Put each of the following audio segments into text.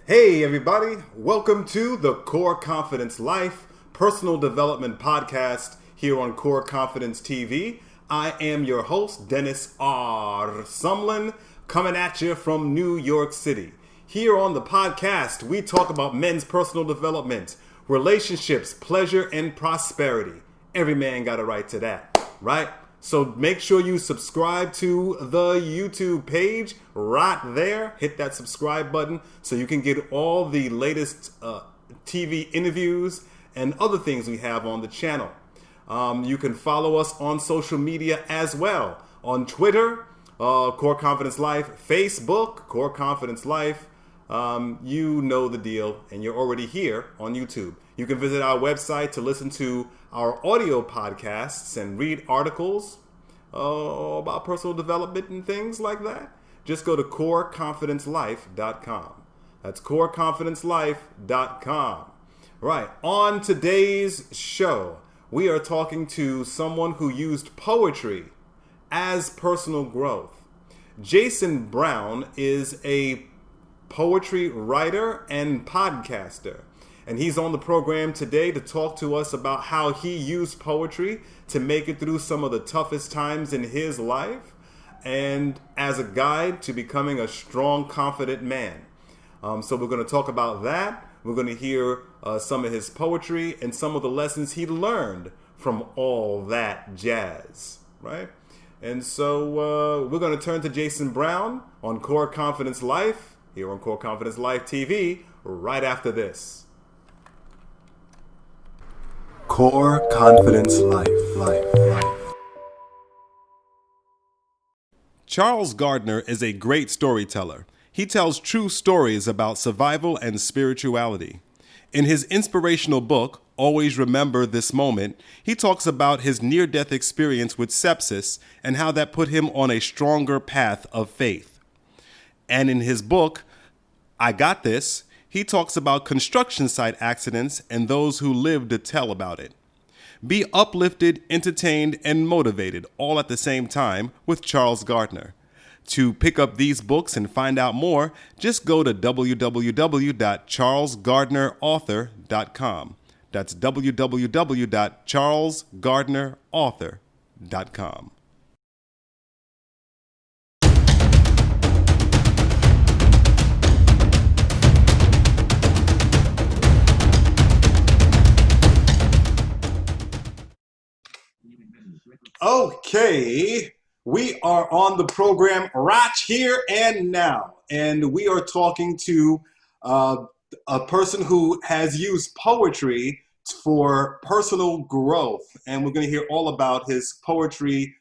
Hey, everybody. Welcome to the Core Confidence Life Personal Development Podcast here on Core Confidence TV. I am your host, Dennis R. Sumlin, coming at you from New York City. Here on the podcast, we talk about men's personal development, relationships, pleasure, and prosperity. Every man got a right to that, right? So make sure you subscribe to the YouTube page right there. Hit that subscribe button so you can get all the latest TV interviews and other things we have on the channel. You can follow us on social media as well. On Twitter, Core Confidence Life, Facebook, Core Confidence Life. You know the deal, and you're already here on YouTube. You can visit our website to listen to our audio podcasts and read articles about personal development and things like that. Just go to coreconfidencelife.com. That's coreconfidencelife.com. Right, on today's show, we are talking to someone who used poetry as personal growth. Jason Brown is a poetry writer and podcaster. And he's on the program today to talk to us about how he used poetry to make it through some of the toughest times in his life and as a guide to becoming a strong, confident man. So we're going to talk about that. We're going to hear some of his poetry and some of the lessons he learned from all that jazz, right? And so we're going to turn to Jason Brown on Core Confidence Life, here on Core Confidence Life TV, right after this. Core Confidence Life. Charles Gardner is a great storyteller. He tells true stories about survival and spirituality. In his inspirational book, Always Remember This Moment, he talks about his near-death experience with sepsis and how that put him on a stronger path of faith. And in his book, I Got This, he talks about construction site accidents and those who live to tell about it. Be uplifted, entertained, and motivated all at the same time with Charles Gardner. To pick up these books and find out more, just go to www.charlesgardnerauthor.com. That's www.charlesgardnerauthor.com. Okay, we are on the program right here and now, and we are talking to a person who has used poetry for personal growth, and we're going to hear all about his poetry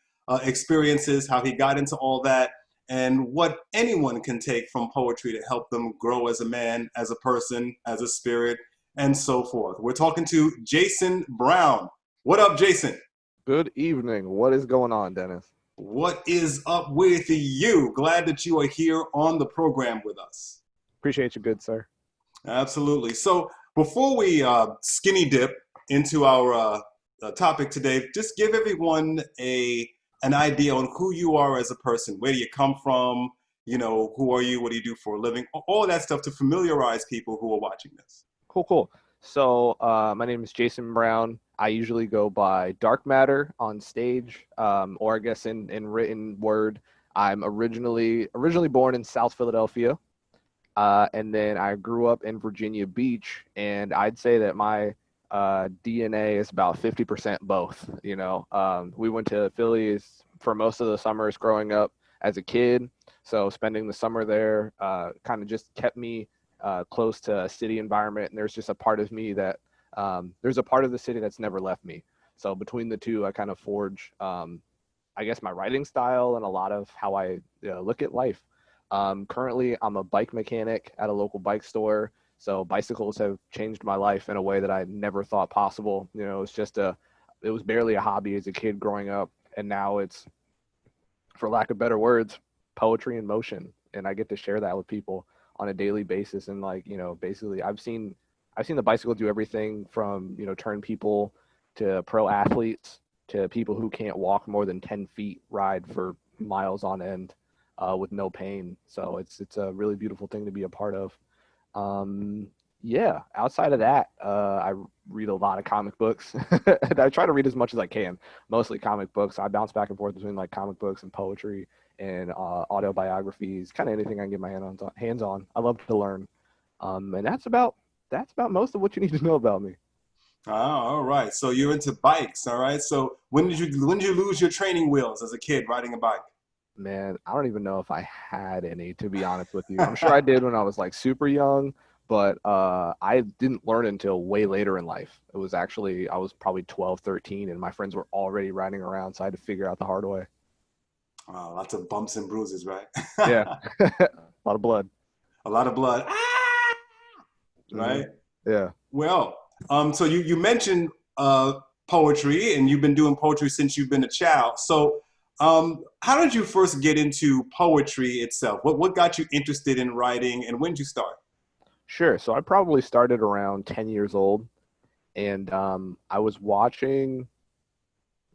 experiences, how he got into all that, and what anyone can take from poetry to help them grow as a man, as a person, as a spirit, and so forth. We're talking to Jason Brown. What up, Jason? Good evening. What is going on, Dennis? What is up with you? Glad that you are here on the program with us. Appreciate you, good sir. Absolutely. So before we skinny dip into our topic today, just give everyone an idea on who you are as a person. Where do you come from? You know, who are you? What do you do for a living? All that stuff to familiarize people who are watching this. Cool. So my name is Jason Brown. I usually go by Dark Matter on stage, or I guess in written word. I'm originally born in South Philadelphia, and then I grew up in Virginia Beach, and I'd say that my DNA is about 50% both. You know, we went to Philly for most of the summers growing up as a kid, so spending the summer there kind of just kept me close to a city environment, and there's just a part of me that there's a part of the city that's never left me. So between the two, I kind of forge, I guess, my writing style and a lot of how I look at life. Currently, I'm a bike mechanic at a local bike store. So bicycles have changed my life in a way that I never thought possible. You know, it was barely a hobby as a kid growing up. And now it's, for lack of better words, poetry in motion. And I get to share that with people on a daily basis. And basically I've seen the bicycle do everything from, turn people to pro athletes to people who can't walk more than 10 feet ride for miles on end with no pain. So it's a really beautiful thing to be a part of. Um, yeah, outside of that, I read a lot of comic books. And I try to read as much as I can, mostly comic books. I bounce back and forth between like comic books and poetry and autobiographies, kind of anything I can get my hands on. I love to learn. And that's about most of what you need to know about me. Ah, all right. So you're into bikes, all right. So when did you lose your training wheels as a kid riding a bike? Man, I don't even know if I had any, to be honest with you. I'm sure I did when I was like super young, but I didn't learn until way later in life. It was actually, I was probably 12, 13, and my friends were already riding around, so I had to figure out the hard way. Lots of bumps and bruises, right? Yeah, a lot of blood. A lot of blood. Ah! Hmm. Right? Yeah. Well, so you mentioned poetry, and you've been doing poetry since you've been a child. So, how did you first get into poetry itself? What got you interested in writing, and when did you start? Sure. So I probably started around 10 years old, and I was watching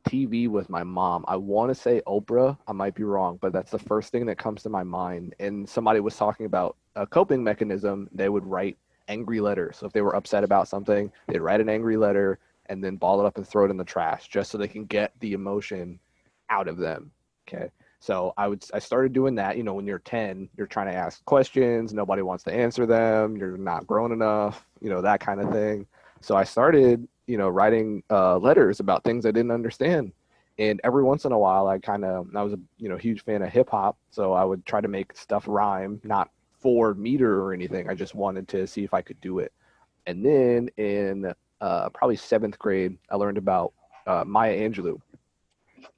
TV with my mom. I want to say Oprah. I might be wrong, but that's the first thing that comes to my mind. And somebody was talking about a coping mechanism. They would write angry letters. So if they were upset about something, they'd write an angry letter and then ball it up and throw it in the trash just so they can get the emotion out of them. Okay. So I started doing that. When you're 10, you're trying to ask questions, nobody wants to answer them, you're not grown enough, that kind of thing. So I started, writing letters about things I didn't understand. And every once in a while, I was a huge fan of hip hop, so I would try to make stuff rhyme, not for meter or anything. I just wanted to see if I could do it. And then in probably seventh grade, I learned about Maya Angelou.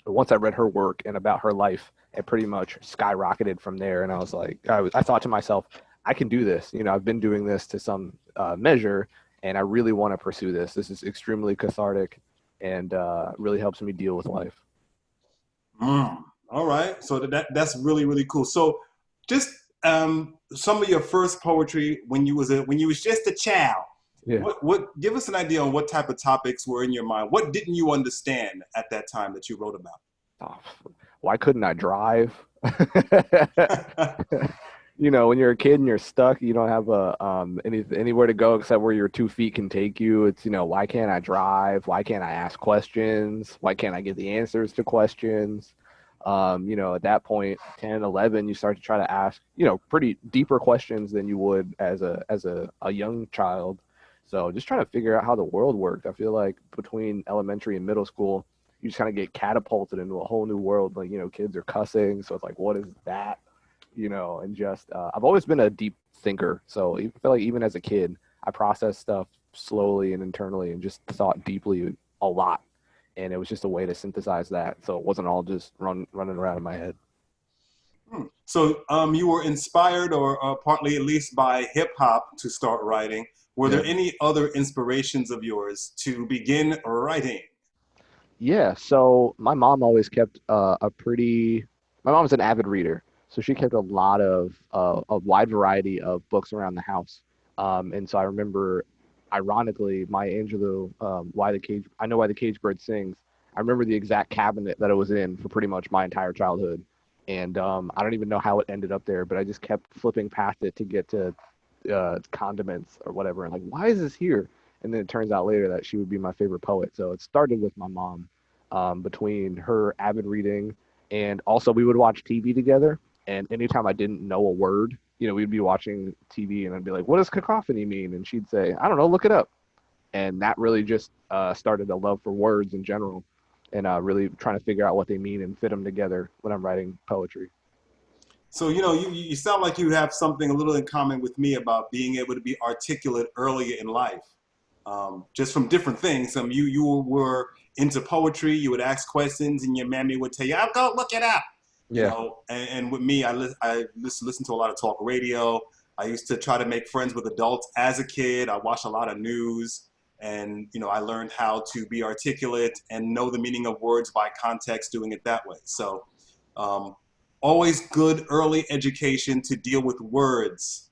Once I read her work and about her life, it pretty much skyrocketed from there. And I was like, I thought to myself, I can do this. I've been doing this to some measure, and I really want to pursue this. This is extremely cathartic and really helps me deal with life. Mm. All right. So that's really really cool. So, just some of your first poetry when you was just a child. Yeah. What give us an idea on what type of topics were in your mind? What didn't you understand at that time that you wrote Oh, why couldn't I drive? about? When you're a kid and you're stuck, you don't have anywhere to go except where your 2 feet can take you. It's why can't I drive? Why can't I ask questions? Why can't I get the answers to questions? At that point, 10, 11, you start to try to ask, pretty deeper questions than you would as a young child. So just trying to figure out how the world worked. I feel like between elementary and middle school, you just kind of get catapulted into a whole new world. Like, kids are cussing. So it's like, what is that? And just, I've always been a deep thinker. So I feel like even as a kid, I processed stuff slowly and internally and just thought deeply a lot. And it was just a way to synthesize that. So it wasn't all just running around in my head. So, you were inspired, or partly at least, by hip hop to start writing. Were Yeah. there any other inspirations of yours to begin writing? Yeah. So my mom always kept my mom's an avid reader. So she kept a lot of a wide variety of books around the house. And so I remember, ironically, Maya Angelou, I know why the cage bird sings. I remember the exact cabinet that it was in for pretty much my entire childhood. And I don't even know how it ended up there, but I just kept flipping past it to get to condiments or whatever. And like, why is this here? And then it turns out later that she would be my favorite poet. So it started with my mom, between her avid reading, and also we would watch TV together. And anytime I didn't know a word, we'd be watching TV and I'd be like, what does cacophony mean? And she'd say, I don't know, look it up. And that really just started a love for words in general, and really trying to figure out what they mean and fit them together when I'm writing poetry. So, you sound like you have something a little in common with me about being able to be articulate earlier in life, just from different things. You were into poetry. You would ask questions, and your mammy would tell you, "I'll go look it up." Yeah. And with me, I listen to a lot of talk radio. I used to try to make friends with adults as a kid. I watched a lot of news, and I learned how to be articulate and know the meaning of words by context, doing it that way. So, um, always good early education to deal with words,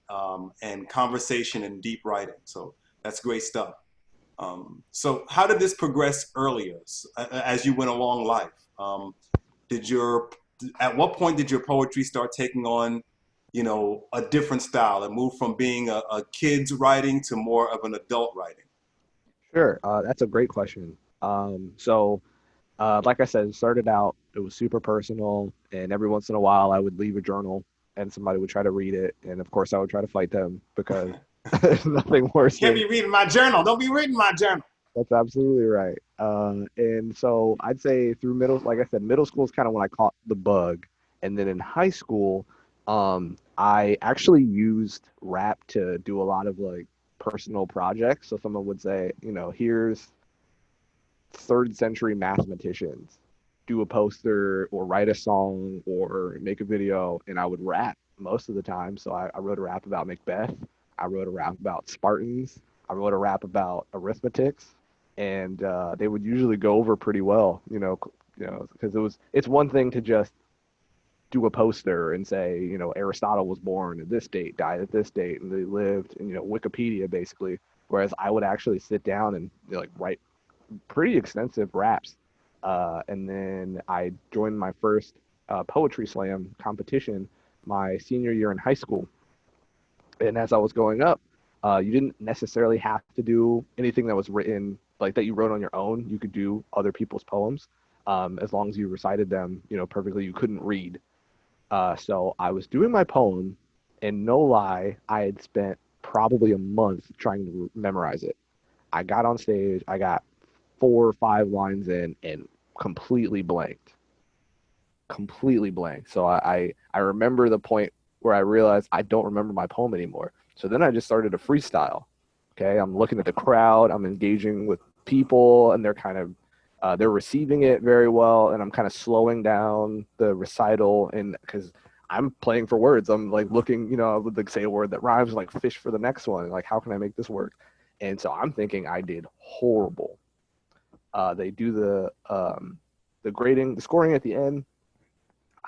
and conversation and deep writing. So that's great stuff. So how did this progress earlier, as you went along life? Did your At what point did your poetry start taking on a different style and move from being a kid's writing to more of an adult writing? Sure, that's a great question. Like I said, it started out, it was super personal, and every once in a while I would leave a journal and somebody would try to read it. And of course, I would try to fight them because there's nothing You worse can't than be reading my journal. Don't be reading my journal. that's absolutely right. And so I'd say through like I said, middle school is kind of when I caught the bug. And then in high school, I actually used rap to do a lot of like personal projects. So someone would say, here's third century mathematicians, do a poster or write a song or make a video, and I would rap most of the time. So I wrote a rap about Macbeth. I wrote a rap about Spartans. I wrote a rap about arithmetics, and they would usually go over pretty well, because it's one thing to just do a poster and say, Aristotle was born at this date, died at this date, and they lived, and Wikipedia basically. Whereas I would actually sit down and like write pretty extensive raps. And then I joined my first poetry slam competition my senior year in high school. And as I was going up, you didn't necessarily have to do anything that was written, like that you wrote on your own. You could do other people's poems as long as you recited them, perfectly. You couldn't read. So I was doing my poem, and no lie, I had spent probably a month trying to memorize it. I got on stage, I got 4 or 5 lines in and completely blanked. Completely blank. So I remember the point where I realized I don't remember my poem anymore. So then I just started a freestyle. Okay, I'm looking at the crowd, I'm engaging with people, and they're receiving it very well, and I'm kind of slowing down the recital, and because I'm playing for words, I'm like looking, I would like say a word that rhymes, like fish for the next one, like how can I make this work? And so I'm thinking I did horrible. They do the grading, the scoring at the end.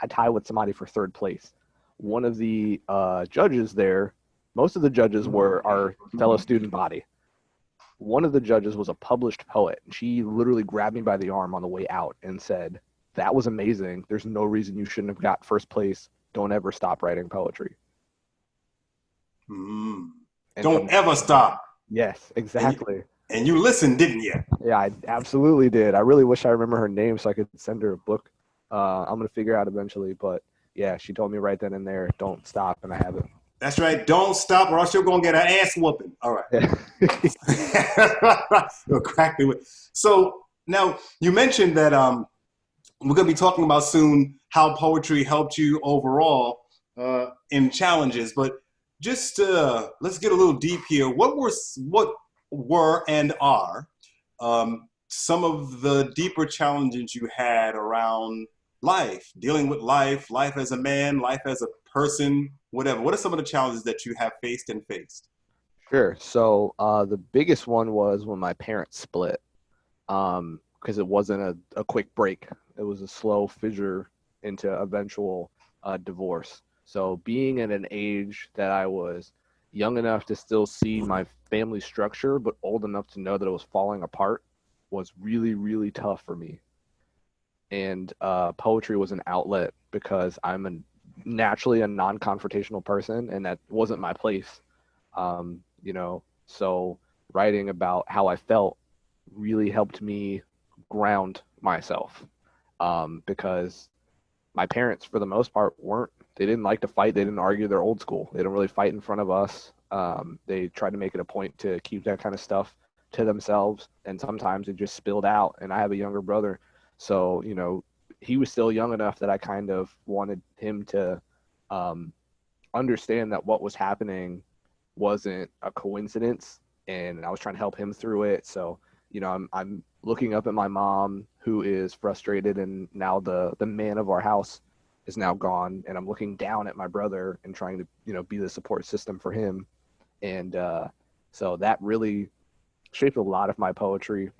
I tie with somebody for third place. One of the judges there, most of the judges were our fellow student body. One of the judges was a published poet. She literally grabbed me by the arm on the way out and said, "That was amazing. There's no reason you shouldn't have got first place. Don't ever stop writing poetry." Mm. And Don't from ever stop. yes, exactly. And you listened, didn't you? Yeah, I absolutely did. I really wish I remember her name so I could send her a book. I'm gonna figure out eventually, but yeah, she told me right then and there, don't stop, and I haven't. That's right. Don't stop, or else you're gonna get an ass whooping. All right. You'll crack me with. So now you mentioned that we're gonna be talking about soon how poetry helped you overall in challenges, but just let's get a little deep here. What were and are some of the deeper challenges you had around life, dealing with life as a man, life as a person, whatever? What are some of the challenges that you have faced and faced? Sure. So the biggest one was when my parents split, because it wasn't a quick break. It was a slow fissure into eventual divorce. So being at an age that I was young enough to still see my family structure, but old enough to know that it was falling apart, was really, really tough for me. And poetry was an outlet because naturally a non-confrontational person, and that wasn't my place. So writing about how I felt really helped me ground myself, because my parents, for the most part, they didn't like to fight. They didn't argue. They're old school. They don't really fight in front of us. They tried to make it a point to keep that kind of stuff to themselves, and sometimes it just spilled out. And I have a younger brother, so he was still young enough that I kind of wanted him to um, understand that what was happening wasn't a coincidence, and I was trying to help him through it. So I'm looking up at my mom, who is frustrated, and now the man of our house is now gone, and I'm looking down at my brother and trying to be the support system for him. And so that really shaped a lot of my poetry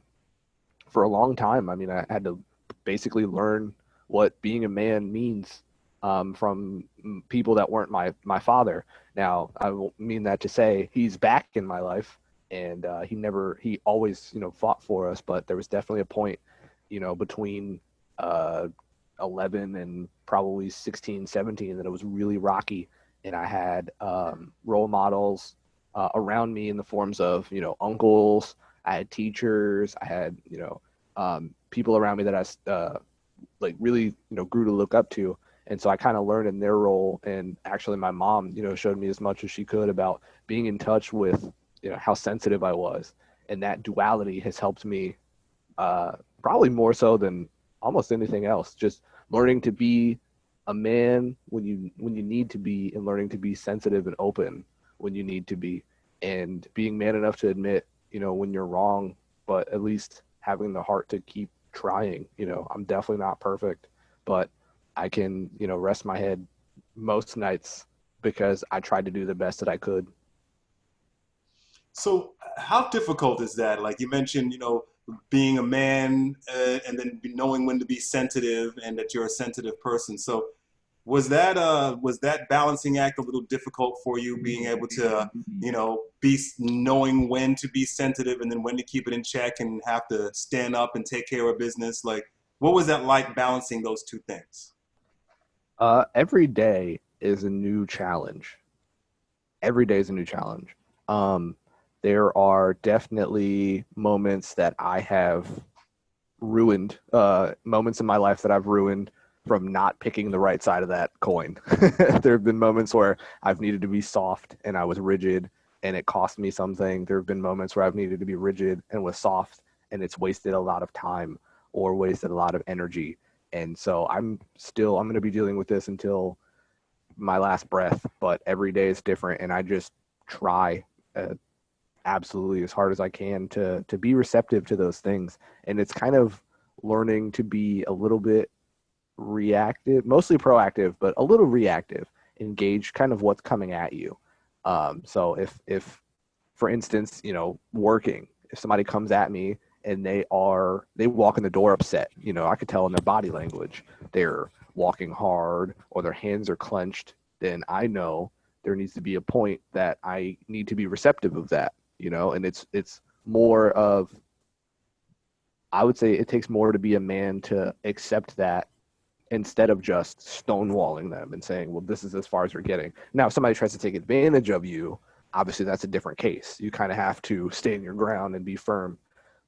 for a long time. I mean, I had to basically learn what being a man means from people that weren't my father. Now, I don't mean that to say he's back in my life, and he always fought for us, but there was definitely a point between uh, 11 and probably 16, 17 that it was really rocky, and I had role models around me in the forms of, uncles. I had teachers. I had, people around me that I like really, grew to look up to. And so I kind of learned in their role. And actually my mom, showed me as much as she could about being in touch with, how sensitive I was. And that duality has helped me probably more so than almost anything else. Just learning to be a man when you need to be, and learning to be sensitive and open when you need to be, and being man enough to admit, when you're wrong, but at least having the heart to keep trying. I'm definitely not perfect, but I can, rest my head most nights because I tried to do the best that I could. So, how difficult is that? Like you mentioned, being a man and then knowing when to be sensitive and that you're a sensitive person. So, was that balancing act a little difficult for you, being able to, be knowing when to be sensitive and then when to keep it in check and have to stand up and take care of business? Like, what was that like balancing those two things? Every day is a new challenge. Every day is a new challenge. Um, there are definitely moments that I have ruined, moments in my life that I've ruined from not picking the right side of that coin. There have been moments where I've needed to be soft and I was rigid and it cost me something. There have been moments where I've needed to be rigid and was soft and it's wasted a lot of time or wasted a lot of energy. And so I'm going to be dealing with this until my last breath, but every day is different. And I just try uh, absolutely as hard as I can to be receptive to those things. And it's kind of learning to be a little bit reactive, mostly proactive, but a little reactive, engage kind of what's coming at you. So if for instance, working, if somebody comes at me and they walk in the door upset, I could tell in their body language they're walking hard or their hands are clenched, then I know there needs to be a point that I need to be receptive of that, and it's more of, I would say it takes more to be a man to accept that instead of just stonewalling them and saying, well, this is as far as we're getting. Now, if somebody tries to take advantage of you, obviously that's a different case. You kind of have to stay in your ground and be firm.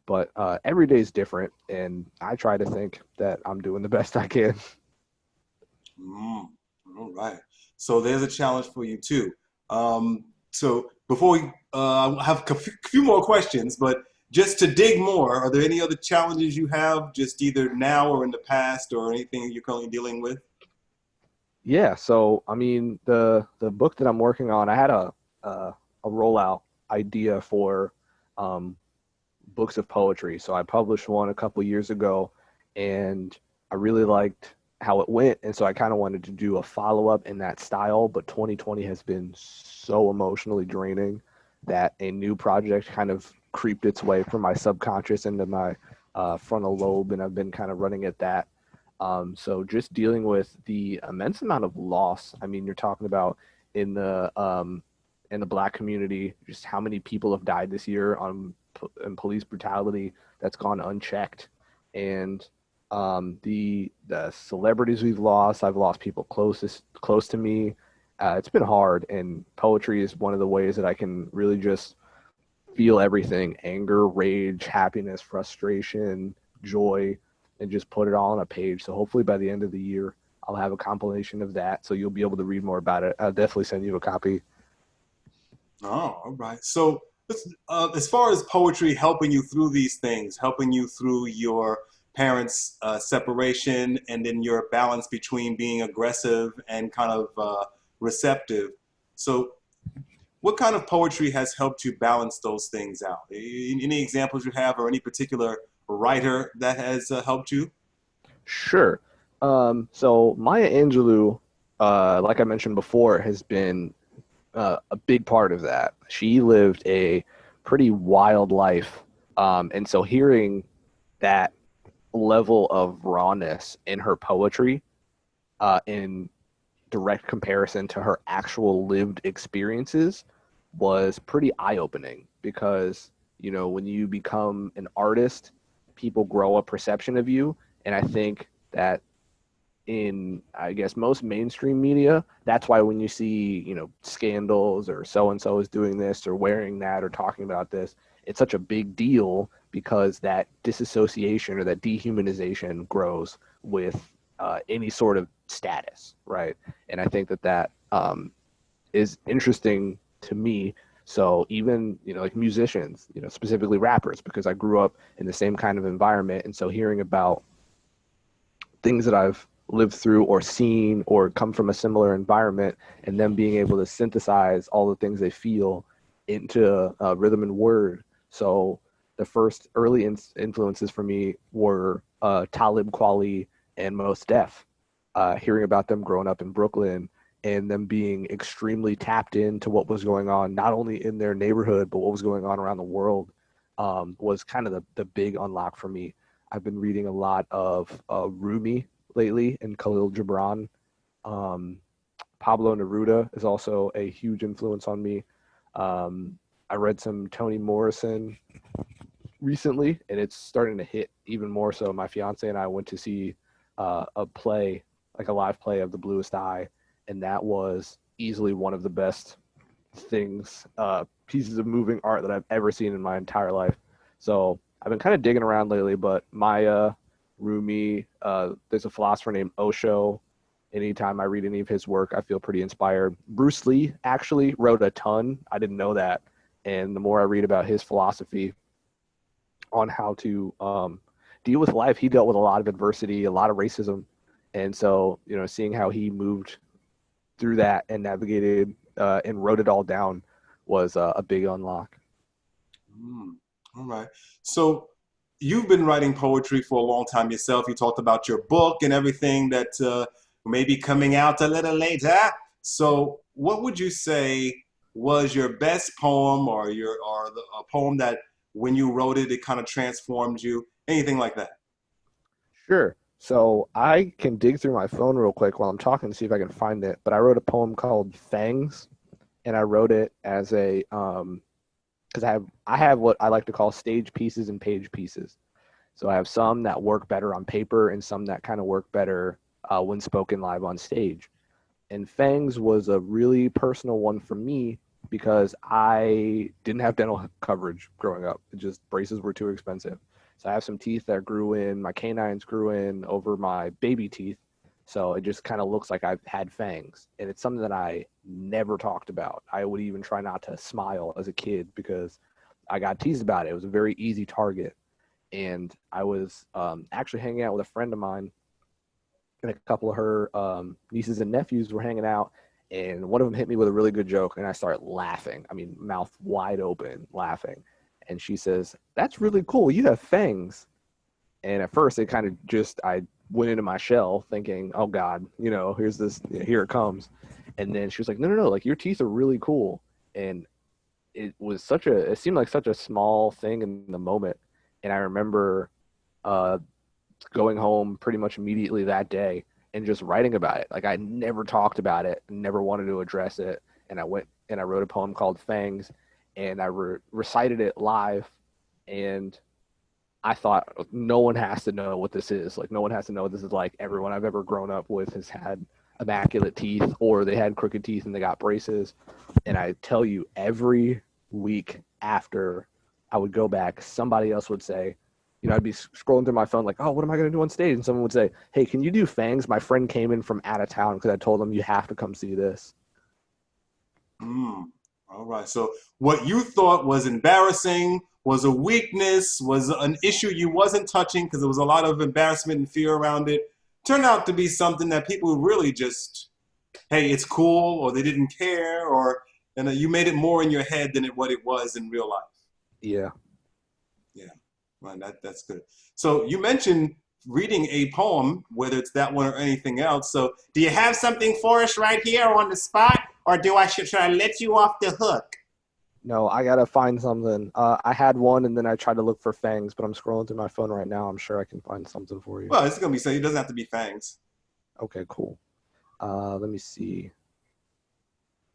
But every day is different, and I try to think that I'm doing the best I can. Mm, all right. So there's a challenge for you too. So before we I have a few more questions, but just to dig more, are there any other challenges you have, just either now or in the past, or anything you're currently dealing with? Yeah, so I mean, the book that I'm working on, I had a rollout idea for um, books of poetry. So I published one a couple years ago, and I really liked how it went, and so I kind of wanted to do a follow up in that style. But 2020 has been so emotionally draining that a new project kind of creeped its way from my subconscious into my frontal lobe, and I've been kind of running at that. So just dealing with the immense amount of loss. I mean, you're talking about in the um, in the Black community, just how many people have died this year on police brutality that's gone unchecked, and the celebrities we've lost. I've lost people close to me. It's been hard, and poetry is one of the ways that I can really just feel everything: anger, rage, happiness, frustration, joy, and just put it all on a page. So hopefully by the end of the year, I'll have a compilation of that. So you'll be able to read more about it. I'll definitely send you a copy. Oh, all right. So, as far as poetry helping you through these things, helping you through your parents' separation, and then your balance between being aggressive and kind of receptive. So, what kind of poetry has helped you balance those things out? Any examples you have, or any particular writer that has helped you? Sure. So Maya Angelou, like I mentioned before, has been a big part of that. She lived a pretty wild life. And so hearing that level of rawness in her poetry, in direct comparison to her actual lived experiences, was pretty eye opening because, when you become an artist, people grow a perception of you. And I think that in, I guess, most mainstream media. That's why when you see, scandals or so and so is doing this or wearing that or talking about this, it's such a big deal because that disassociation or that dehumanization grows with any sort of status, right? And I think that is interesting to me. So even, like musicians, specifically rappers, because I grew up in the same kind of environment. And so hearing about things that I've lived through or seen or come from a similar environment and them being able to synthesize all the things they feel into rhythm and word. So the first early influences for me were Talib Kweli and Mos Def. Hearing about them growing up in Brooklyn and them being extremely tapped into what was going on, not only in their neighborhood, but what was going on around the world, was kind of the big unlock for me. I've been reading a lot of Rumi lately and Khalil Gibran. Pablo Neruda is also a huge influence on me. I read some Toni Morrison recently, and it's starting to hit even more so. My fiance and I went to see a play, like a live play of The Bluest Eye, and that was easily one of the best pieces of moving art that I've ever seen in my entire life. So I've been kind of digging around lately, but Maya, Rumi, there's a philosopher named Osho. Anytime I read any of his work, I feel pretty inspired. Bruce Lee actually wrote a ton. I didn't know that. And the more I read about his philosophy on how to deal with life, he dealt with a lot of adversity, a lot of racism. And so, seeing how he moved through that and navigated and wrote it all down was a big unlock. All right. So you've been writing poetry for a long time yourself. You talked about your book and everything that may be coming out a little later. So what would you say was your best poem a poem that when you wrote it, it kind of transformed you? Anything like that? Sure. So I can dig through my phone real quick while I'm talking to see if I can find it. But I wrote a poem called Fangs, and I wrote it as a because I have what I like to call stage pieces and page pieces. So I have some that work better on paper and some that kind of work better when spoken live on stage. And Fangs was a really personal one for me because I didn't have dental coverage growing up. It just braces were too expensive. So I have some teeth that grew in, my canines grew in over my baby teeth. So it just kind of looks like I've had fangs. And it's something that I never talked about. I would even try not to smile as a kid because I got teased about it. It was a very easy target. And I was actually hanging out with a friend of mine, and a couple of her nieces and nephews were hanging out, and one of them hit me with a really good joke, and I started laughing. I mean, mouth wide open, laughing. And she says, "That's really cool. You have fangs." And at first, it kind of just I went into my shell, thinking, "Oh God, here's this, here it comes." And then she was like, "No, no, no! Like your teeth are really cool." And it seemed like such a small thing in the moment. And I remember uh, going home pretty much immediately that day and just writing about it. Like I never talked about it, never wanted to address it. And I went and I wrote a poem called Fangs, and I recited it live. And I thought no one has to know what this is. Like no one has to know what this is like. Everyone I've ever grown up with has had immaculate teeth, or they had crooked teeth and they got braces. And I tell you, every week after I would go back, somebody else would say, I'd be scrolling through my phone like, oh, what am I going to do on stage? And someone would say, hey, can you do Fangs? My friend came in from out of town because I told him you have to come see this. All right. So what you thought was embarrassing, was a weakness, was an issue you wasn't touching because there was a lot of embarrassment and fear around it, turned out to be something that people really just, hey, it's cool, or they didn't care, and you made it more in your head than what it was in real life. Yeah. Yeah. Right. That's good. So you mentioned reading a poem, whether it's that one or anything else. So do you have something for us right here on the spot, or should I let you off the hook? No, I got to find something. I had one and then I tried to look for Fangs, but I'm scrolling through my phone right now. I'm sure I can find something for you. Well, it's gonna be so it doesn't have to be fangs. Okay, cool. Let me see.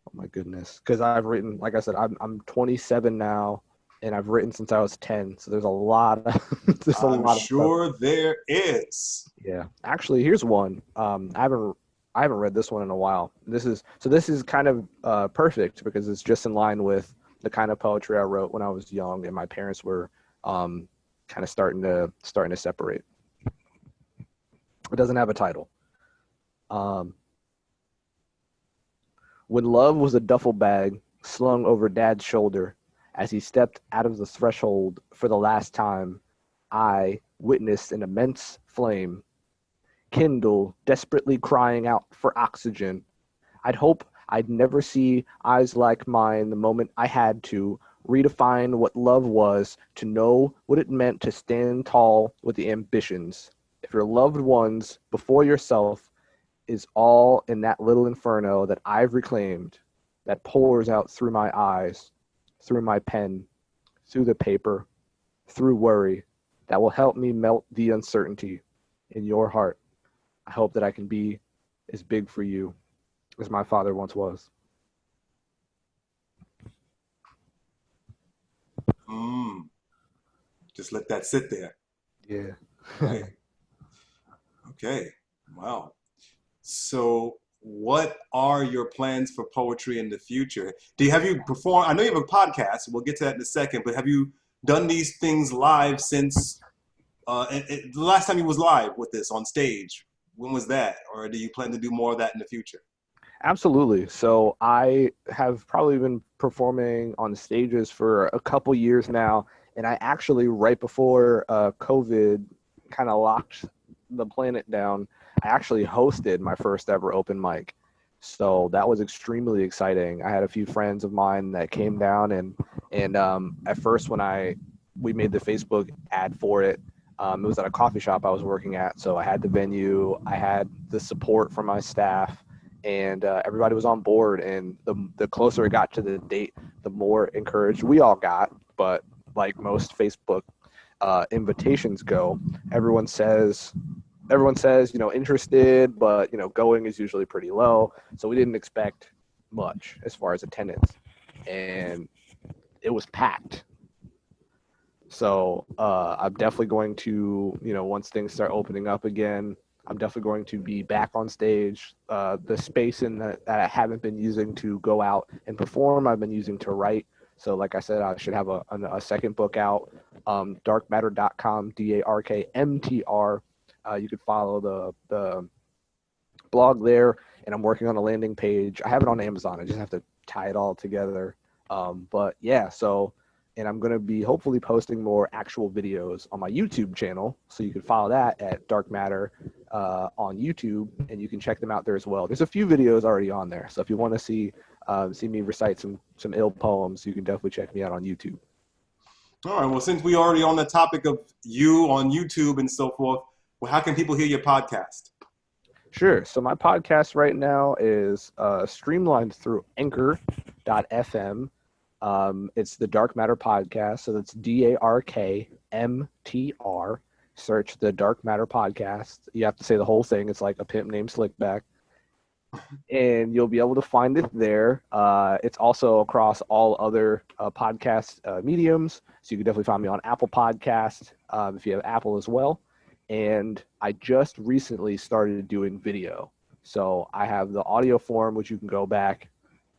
Oh my goodness. Because I've written, like I said, I'm 27 now. and I've written since I was 10. So there's a lot of there's a I'm lot of stuff. sure there is. Yeah, actually, here's one. I haven't read this one in a while. This is kind of perfect because it's just in line with the kind of poetry I wrote when I was young, and my parents were um, kind of starting to separate. It doesn't have a title. Um, when love was a duffel bag slung over Dad's shoulder, as he stepped out of the threshold for the last time, I witnessed an immense flame kindle, desperately crying out for oxygen. I'd hope I'd never see eyes like mine the moment I had to redefine what love was, to know what it meant to stand tall with the ambitions. If your loved ones before yourself is all in that little inferno that I've reclaimed, that pours out through my eyes, through my pen, through the paper, through worry, that will help me melt the uncertainty in your heart. I hope that I can be as big for you as my father once was. Mm, just let that sit there. Yeah. Right. Okay. Wow. So, what are your plans for poetry in the future? Have you performed? I know you have a podcast. We'll get to that in a second. But have you done these things live since the last time you was live with this on stage? When was that? Or do you plan to do more of that in the future? Absolutely. So I have probably been performing on stages for a couple years now, and I actually right before COVID kind of locked the planet down, I actually hosted my first ever open mic. So that was extremely exciting. I had a few friends of mine that came down, and at first when we made the Facebook ad for it, it was at a coffee shop I was working at. So I had the venue, I had the support from my staff, and everybody was on board. And the closer it got to the date, the more encouraged we all got. But like most Facebook invitations go, everyone says interested, but going is usually pretty low. So we didn't expect much as far as attendance, and it was packed. So I'm definitely going to, once things start opening up again, I'm definitely going to be back on stage. The space that I haven't been using to go out and perform, I've been using to write. So like I said, I should have a second book out, darkmatter.com, DARKMTR. You could follow the blog there, and I'm working on a landing page. I have it on Amazon. I just have to tie it all together. But yeah, and I'm going to be hopefully posting more actual videos on my YouTube channel. So you can follow that at Dark Matter on YouTube, and you can check them out there as well. There's a few videos already on there. So if you want to see me recite some ill poems, you can definitely check me out on YouTube. All right. Well, since we already on the topic of you on YouTube and so forth, well, how can people hear your podcast? Sure. So my podcast right now is streamlined through anchor.fm. It's the Dark Matter Podcast. So that's DARKMTR. Search the Dark Matter Podcast. You have to say the whole thing. It's like a pimp named Slickback. And you'll be able to find it there. It's also across all other podcast mediums. So you can definitely find me on Apple Podcast if you have Apple as well. And I just recently started doing video. So I have the audio form, which you can go back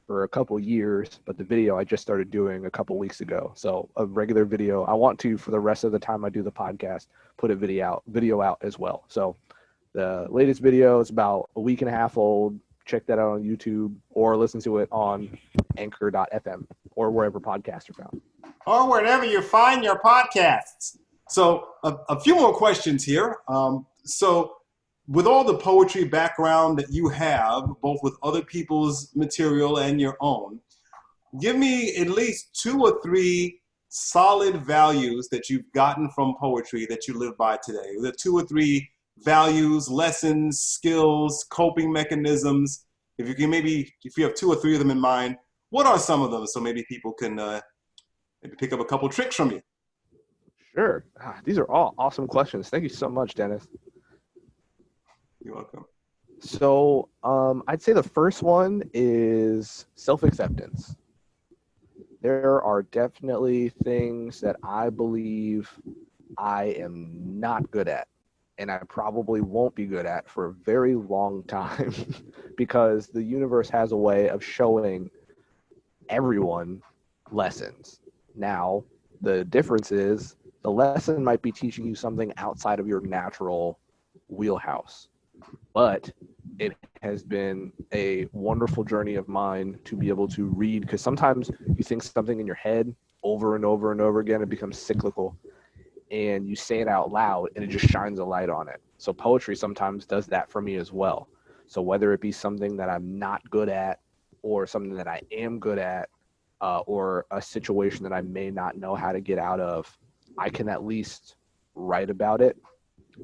for a couple years, but the video I just started doing a couple weeks ago. So a regular video. I want to, for the rest of the time I do the podcast, put a video out as well. So the latest video is about a week and a half old. Check that out on YouTube or listen to it on anchor.fm or wherever podcasts are found. Or wherever you find your podcasts. So a few more questions here. So with all the poetry background that you have, both with other people's material and your own, give me at least 2 or 3 solid values that you've gotten from poetry that you live by today. The 2 or 3 values, lessons, skills, coping mechanisms. If you have 2 or 3 of them in mind, what are some of them? So maybe people can maybe pick up a couple tricks from you. Sure. These are all awesome questions. Thank you so much, Dennis. You're welcome. So I'd say the first one is self-acceptance. There are definitely things that I believe I am not good at, and I probably won't be good at for a very long time because the universe has a way of showing everyone lessons. Now, the difference is the lesson might be teaching you something outside of your natural wheelhouse, but it has been a wonderful journey of mine to be able to read, because sometimes you think something in your head over and over and over again, it becomes cyclical, and you say it out loud and it just shines a light on it. So poetry sometimes does that for me as well. So whether it be something that I'm not good at or something that I am good at, or a situation that I may not know how to get out of, I can at least write about it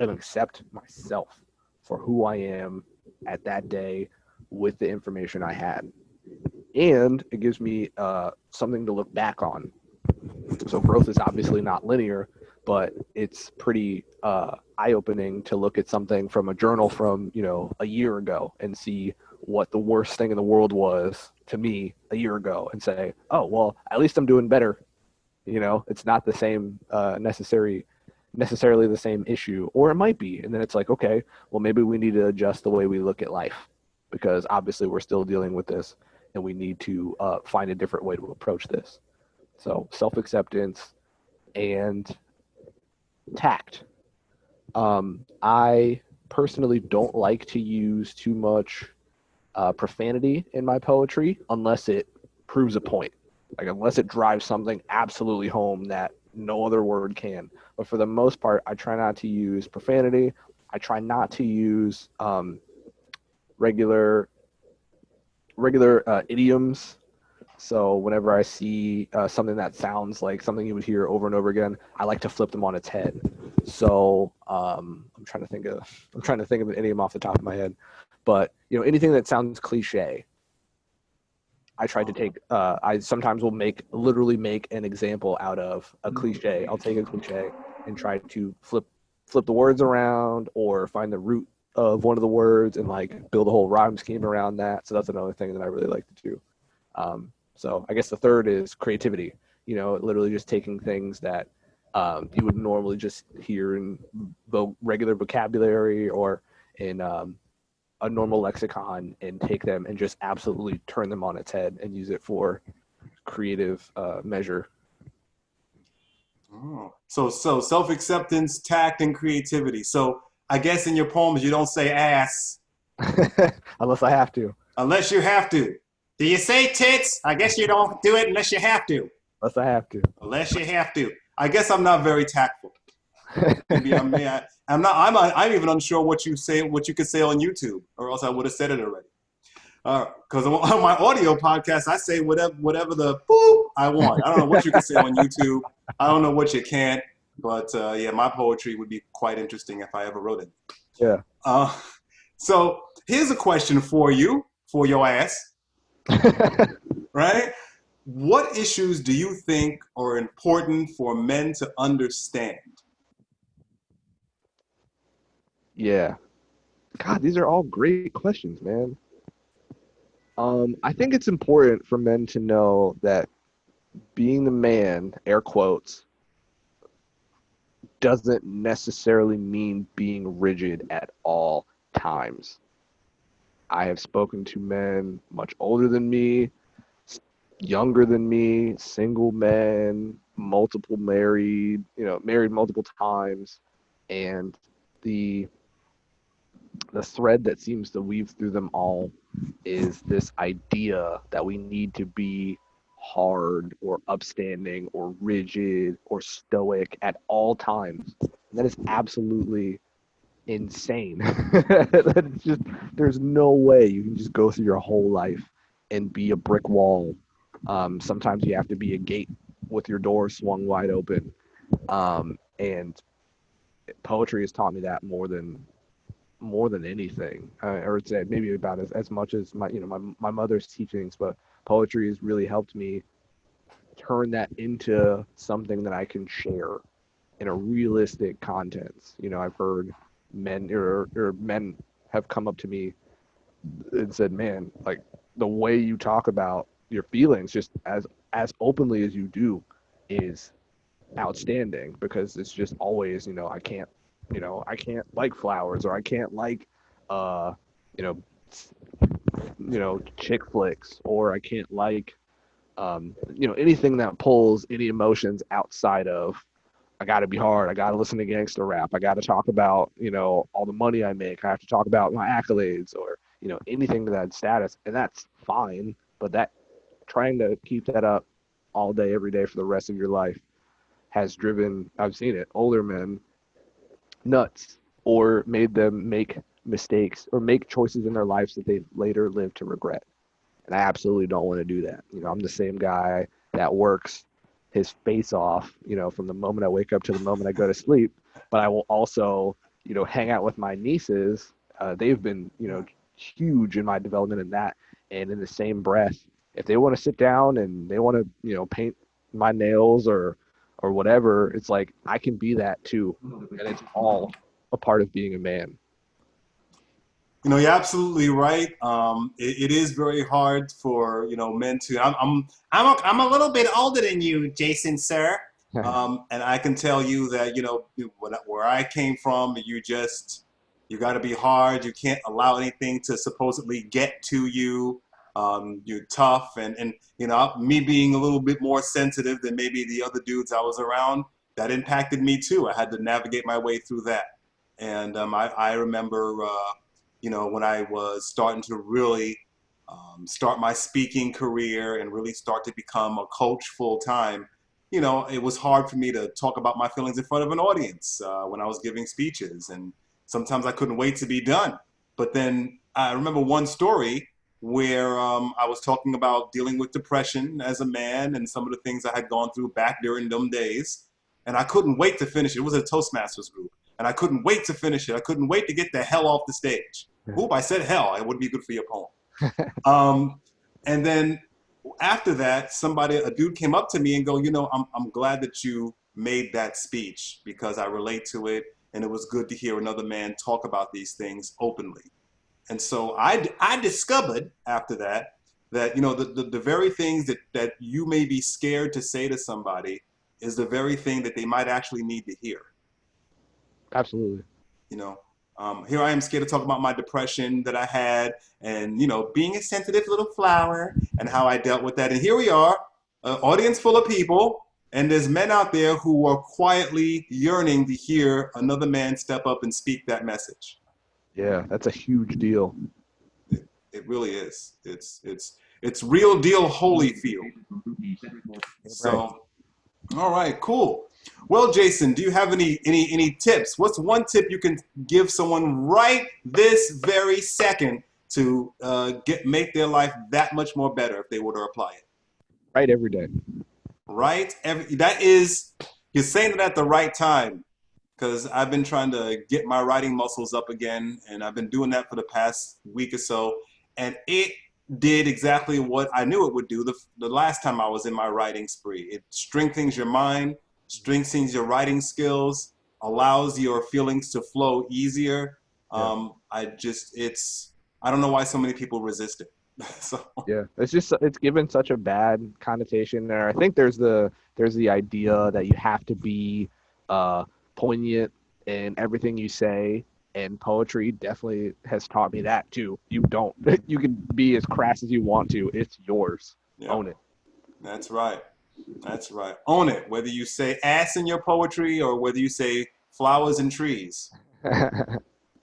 and accept myself for who I am at that day with the information I had. And it gives me something to look back on. So growth is obviously not linear, but it's pretty eye-opening to look at something from a journal from, a year ago and see what the worst thing in the world was to me a year ago and say, oh, well, at least I'm doing better. It's not the same necessarily the same issue, or it might be. And then it's like, okay, well, maybe we need to adjust the way we look at life because obviously we're still dealing with this and we need to find a different way to approach this. So self-acceptance and tact. I personally don't like to use too much profanity in my poetry unless it proves a point. Like unless it drives something absolutely home that no other word can. But for the most part, I try not to use profanity. I try not to use regular idioms. So whenever I see something that sounds like something you would hear over and over again, I like to flip them on its head. So I'm trying to think of an idiom off the top of my head, but anything that sounds cliche, I try to take. I sometimes will literally make an example out of a cliche. I'll take a cliche and try to flip the words around or find the root of one of the words and like build a whole rhyme scheme around that. So that's another thing that I really like to do. So I guess the third is creativity. Literally just taking things that you would normally just hear in the regular vocabulary or in a normal lexicon and take them and just absolutely turn them on its head and use it for creative measure. Oh. So self-acceptance, tact, and creativity. So I guess in your poems you don't say ass Unless I have to. unless you have to. Do you say tits? I guess you don't do it unless you have to. Unless I have to. Unless you have to. I guess I'm not very tactful. Maybe I'm not. I'm even unsure what you say, what you could say on YouTube, or else I would have said it already. Because on my audio podcast, I say whatever the boop I want. I don't know what you can say on YouTube. I don't know what you can't. But yeah, my poetry would be quite interesting if I ever wrote it. Yeah. So here's a question for you, for your ass, right? What issues do you think are important for men to understand? Yeah. God, these are all great questions, man. I think it's important for men to know that being the man, air quotes, doesn't necessarily mean being rigid at all times. I have spoken to men much older than me, younger than me, single men, multiple married, married multiple times, and the thread that seems to weave through them all is this idea that we need to be hard or upstanding or rigid or stoic at all times. And that is absolutely insane. It's just there's no way you can just go through your whole life and be a brick wall. Sometimes you have to be a gate with your door swung wide open. And poetry has taught me that more than anything. I would say maybe about as much as my mother's teachings, but poetry has really helped me turn that into something that I can share in a realistic context. I've heard men or men have come up to me and said, "Man, like the way you talk about your feelings, just as as openly as you do is outstanding, because it's just always, I can't like flowers, or I can't like, uh, you know, chick flicks, or I can't like, anything that pulls any emotions outside of, I got to be hard. I got to listen to gangster rap. I got to talk about, all the money I make. I have to talk about my accolades, or, anything to that status. And that's fine. But that, trying to keep that up all day, every day for the rest of your life has driven, I've seen it, older men nuts, or made them make mistakes or make choices in their lives that they later live to regret. And I absolutely don't want to do that. I'm the same guy that works his face off, from the moment I wake up to the moment I go to sleep. But I will also, hang out with my nieces. They've been, huge in my development in that. And in the same breath, if they want to sit down and they want to, paint my nails or whatever, it's like I can be that too. And it's all a part of being a man. You're absolutely right. It is very hard for men to. I'm a little bit older than you, Jason, sir. And I can tell you that where I came from, you got to be hard. You can't allow anything to supposedly get to you. You're tough, and me being a little bit more sensitive than maybe the other dudes I was around, that impacted me too. I had to navigate my way through that, and I remember. When I was starting to really start my speaking career and really start to become a coach full time, it was hard for me to talk about my feelings in front of an audience when I was giving speeches. And sometimes I couldn't wait to be done. But then I remember one story where I was talking about dealing with depression as a man and some of the things I had gone through back during them days. And I couldn't wait to finish it. It was a Toastmasters group. And I couldn't wait to finish it. I couldn't wait to get the hell off the stage. Oop, I said hell. It would be good for your poem. And then after that, a dude came up to me and go, I'm glad that you made that speech because I relate to it. And it was good to hear another man talk about these things openly. And so I discovered after that, the very things that you may be scared to say to somebody is the very thing that they might actually need to hear. Absolutely. Here I am scared to talk about my depression that I had and, being a sensitive little flower and how I dealt with that. And here we are, an audience full of people, and there's men out there who are quietly yearning to hear another man step up and speak that message. Yeah, that's a huge deal. It really is. It's real deal Holyfield. So, all right, cool. Well, Jason, do you have any tips? What's one tip you can give someone right this very second to make their life that much more better if they were to apply it? Right, every day. Right, you're saying it at the right time because I've been trying to get my writing muscles up again, and I've been doing that for the past week or so, and it did exactly what I knew it would do the last time I was in my writing spree. It strengthens your mind, strengthens your writing skills, allows your feelings to flow easier. Yeah. I don't know why so many people resist it. So. Yeah, it's given such a bad connotation there. I think there's the idea that you have to be poignant in everything you say, and poetry definitely has taught me that too. You don't. You can be as crass as you want to. It's yours. Yeah, Own it. that's right. That's right. Own it. Whether you say ass in your poetry or whether you say flowers and trees,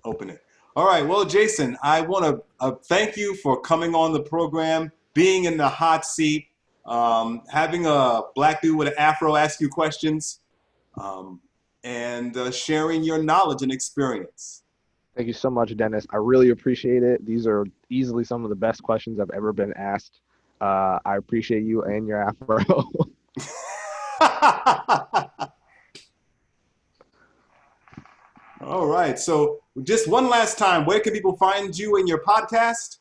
open it. All right. Well, Jason, I want to thank you for coming on the program, being in the hot seat, having a black dude with an afro ask you questions, and sharing your knowledge and experience. Thank you so much, Dennis. I really appreciate it. These are easily some of the best questions I've ever been asked. I appreciate you and your afro. All right. So just one last time, where can people find you and your podcast?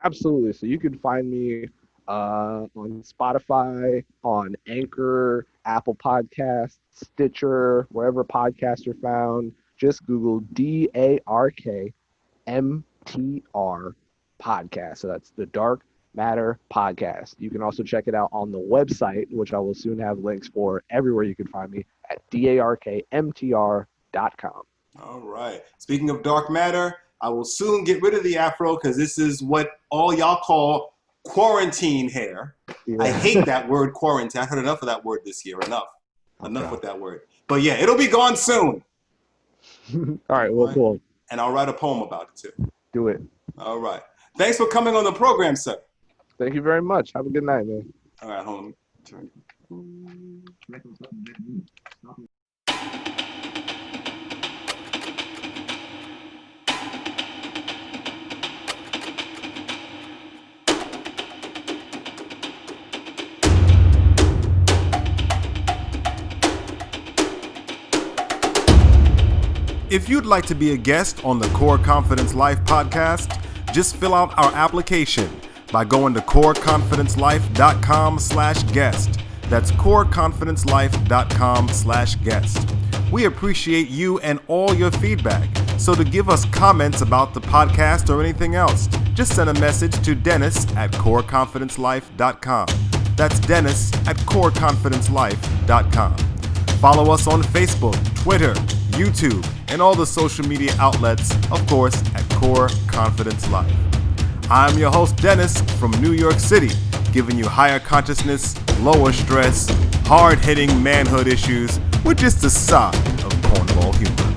Absolutely. So you can find me on Spotify, on Anchor, Apple Podcasts, Stitcher, wherever podcasts are found. Just Google DARKMTR podcast. So that's the Dark Matter Podcast. You can also check it out on the website, which I will soon have links for everywhere you can find me at darkmtr.com. All right. Speaking of dark matter, I will soon get rid of the afro because this is what all y'all call quarantine hair. Yeah. I hate that word quarantine. I heard enough of that word this year. Enough with that word. But yeah, it'll be gone soon. All right. Well, cool. And I'll write a poem about it too. Do it. All right. Thanks for coming on the program, sir. Thank you very much. Have a good night, man. All right, hold on. Turn. If you'd like to be a guest on the Core Confidence Life podcast, just fill out our application by going to coreconfidencelife.com/guest. That's coreconfidencelife.com/guest. We appreciate you and all your feedback. So to give us comments about the podcast or anything else, just send a message to Dennis at coreconfidencelife.com. That's Dennis at coreconfidencelife.com. Follow us on Facebook, Twitter, YouTube, and all the social media outlets, of course, at Core Confidence Life. I'm your host, Dennis, from New York City, giving you higher consciousness, lower stress, hard-hitting manhood issues with just a side of cornball humor.